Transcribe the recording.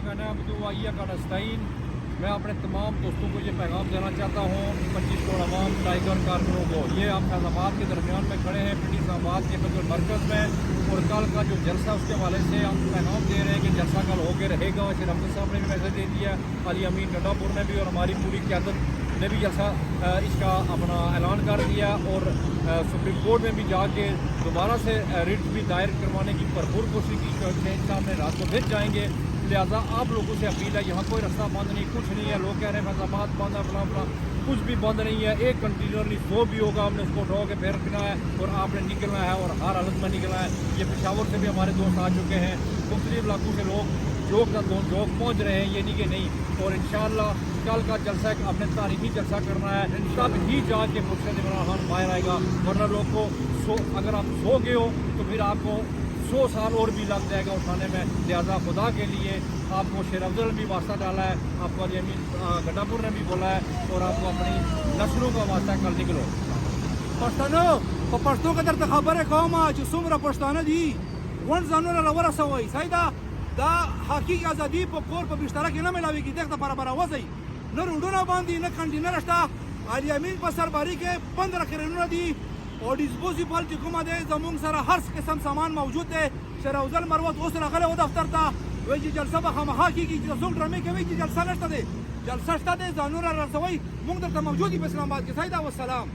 کا نعبد و ایاک نستعین۔ میں اپنے تمام دوستوں کو یہ پیغام دینا چاہتا ہوں 25 کروڑ عوام ٹائیگر کارکنوں کو، یہ آپ فیض آباد کے درمیان میں کھڑے ہیں پنڈی اسلام آباد کے فضل مرکز میں، اور کل کا جو جلسہ اس کے حوالے سے ہم پیغام دے رہے ہیں کہ جلسہ کل ہو کے رہے گا۔ شیر احمد صاحب نے بھی میسج دے دیا، علی امین ڈڈا پور نے بھی، اور ہماری پوری قیادت نے بھی جلسہ اس کا اپنا اعلان کر دیا، اور سپریم کورٹ میں بھی جا کے دوبارہ سے ریٹ بھی دائر کروانے کی بھرپور کوشش کی کہ انشاءاللہ رات کو پھر جائیں گے۔ لہٰذا آپ لوگوں سے اپیل ہے، یہاں کوئی رستہ بند نہیں، کچھ نہیں ہے۔ لوگ کہہ رہے ہیں فیض آباد بند ہے، فلاں فلاں، کچھ بھی بند نہیں ہے۔ ایک کنٹینر نہیں، 100 بھی ہوگا، ہم نے اس کو اٹھا کے پھر رکھنا ہے اور آپ نے نکلنا ہے، اور ہر حالت میں نکلنا ہے۔ یہ پشاور سے بھی ہمارے دوست آ چکے ہیں، مختلف علاقوں سے لوگ جوک پہنچ رہے ہیں، یہ نہیں کہ نہیں۔ اور انشاءاللہ کل کا جلسہ اپنے تاریخی جلسہ کرنا ہے، تب ہی جا کے مرشد عمران خان باہر آئے گا، ورنہ لوگ کو اگر آپ سو گئے ہو تو پھر آپ کو 100 سال اور بھی لگ جائے گا اٹھانے میں۔ لہٰذا خدا کے لیے آپ کو شیر افضل بھی واسطہ ڈالا ہے، آپ کو علی امین گڈا پور نے بھی بولا ہے، اور آپ کو اپنی نسلوں کا واسطہ کل نکلو۔ پښتنو په پښتو کې درته خبره کوم چې څومره پښتانه دي غونډ ځانونه راورسوئ. صحیح ده، دا حقیقي ازادي په کور په بستره کې نه میلاویږي، دغه دپاره به راوځئ. نه روډونه باندې نه کنټینر شته. علي امین په سرباري کې 15 کرنونه دي، او ډسپوزیبل چې کومه دی زموږ سره هر قسم سامان موجود دی. شیر افضل مروت اوس راغلی و دفتر ته، وایي چې جلسه به خامخا کېږي. چې څوک ډرامې کوي چې جلسه نشته دی، جلسه شته دی، ځانونه رسوئ. موږ درته موجود یو په اسلام آباد کې. صحیح ده، والسلام.